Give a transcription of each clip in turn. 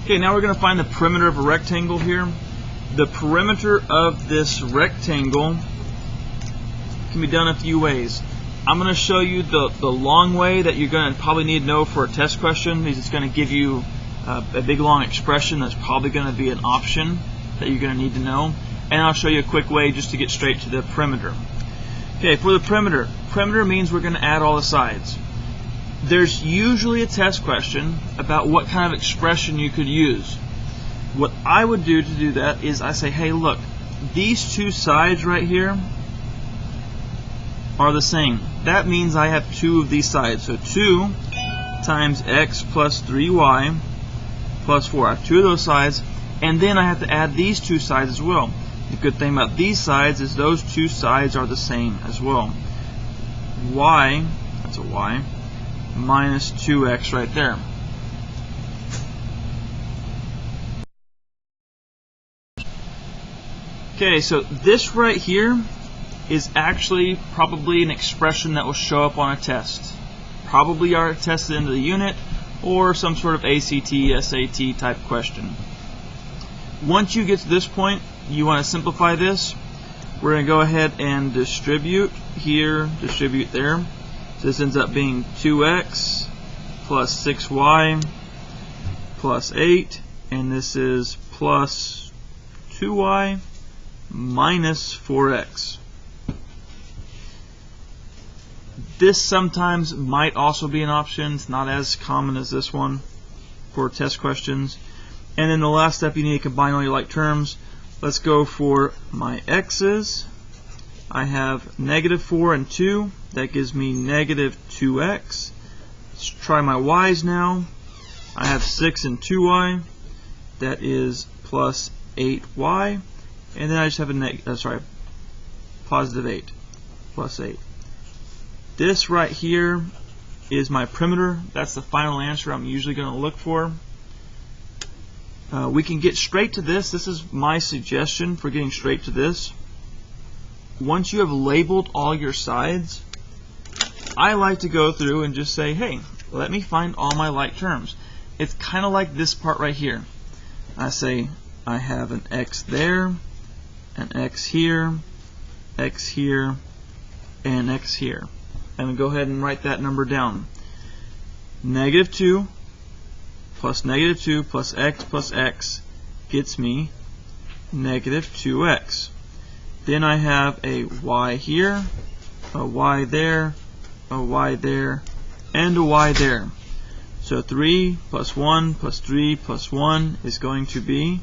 Okay, now we're going to find the perimeter of a rectangle here. The perimeter of this rectangle can be done a few ways. I'm going to show you the long way that you're going to probably need to know for a test question, because it's going to give you a big long expression that's probably going to be an option that you're going to need to know. And I'll show you a quick way just to get straight to the perimeter. Okay, for the perimeter, perimeter means we're going to add all the sides. There's usually a test question about what kind of expression you could use. What I would do to do that is I say, hey, look, these two sides right here are the same. That means I have two of these sides. So 2 times x plus 3y plus 4. I have two of those sides, and then I have to add these two sides as well. The good thing about these sides is those two sides are the same as well. Y, that's a y, minus 2x right there. Okay, so this right here is actually probably an expression that will show up on a test. Probably our test at the end of the unit, or some sort of ACT, SAT type question. Once you get to this point, you want to simplify this. We're going to go ahead and distribute here, distribute there. So this ends up being 2x plus 6y plus 8, and this is plus 2y minus 4x. This sometimes might also be an option. It's not as common as this one for test questions. And then the last step, you need to combine all your like terms. Let's go for my x's. I have negative 4 and 2. That gives me negative 2x. Let's try my y's now. I have 6 and 2y. That is plus 8y. And then I just have a positive 8 plus 8. This right here is my perimeter. That's the final answer I'm usually going to look for. We can get straight to this. This is my suggestion for getting straight to this. Once you have labeled all your sides, I like to go through and just say, hey, let me find all my like terms. It's kind of like this part right here. I say I have an x there, an x here, and an x here. And we go ahead and write that number down. Negative 2 plus negative 2 plus x gets me negative 2x. Then I have a y here, a y there, a y there, and a y there. So 3 plus 1 plus 3 plus 1 is going to be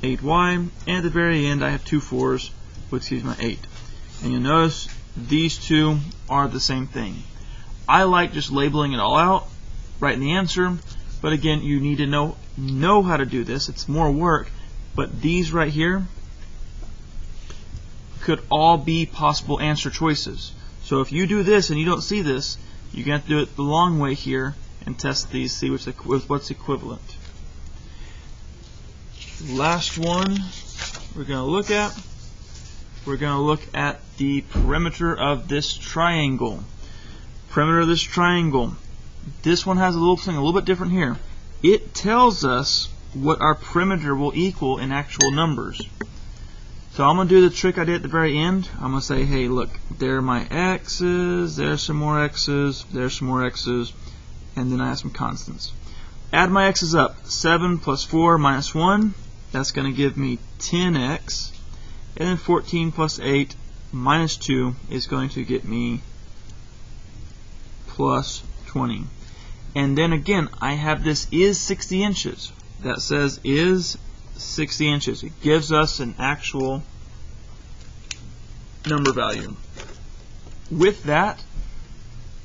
8y. And at the very end I have two 4's, which gives me 8. And you'll notice these two are the same thing. I like just labeling it all out, writing the answer, but again, you need to know how to do this. It's more work, but these right here could all be possible answer choices. So if you do this and you don't see this, you're going to have to do it the long way here and test these, see what's equivalent. Last one we're going to look at. We're going to look at the perimeter of this triangle. Perimeter of this triangle. This one has a little thing a little bit different here. It tells us what our perimeter will equal in actual numbers. So I'm going to do the trick I did at the very end. I'm going to say, hey, look, there are my x's, there's some more x's, there's some more x's, and then I have some constants. Add my x's up. 7 plus 4 minus 1, that's going to give me 10x. And then 14 plus 8 minus 2 is going to get me plus 20. And then again, I have this is 60 inches. That says is 60 inches. It gives us an actual number value. With that,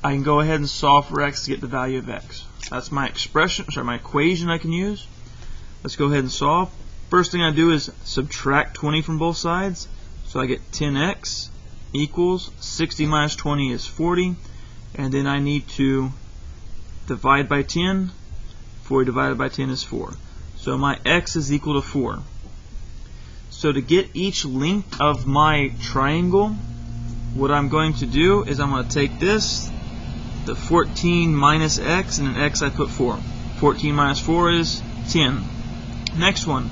I can go ahead and solve for x to get the value of x. That's my expression, my equation I can use. Let's go ahead and solve. First thing I do is subtract 20 from both sides. So I get 10x equals 60 minus 20 is 40. And then I need to divide by 10. 40 divided by 10 is 4. So my x is equal to 4. So to get each length of my triangle, what I'm going to do is I'm going to take this, the 14 minus x, and in x I put 4. 14 minus 4 is 10. Next one,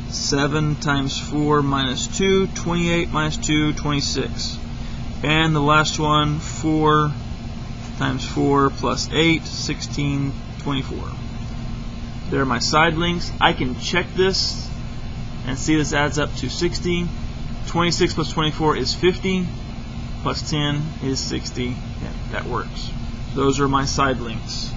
7 times 4 minus 2, 28 minus 2, 26. And the last one, 4 times 4 plus 8, 16, 24. There are my side links. I can check this and see this adds up to 60. 26 plus 24 is 50. Plus 10 is 60. Yeah, that works. Those are my side links.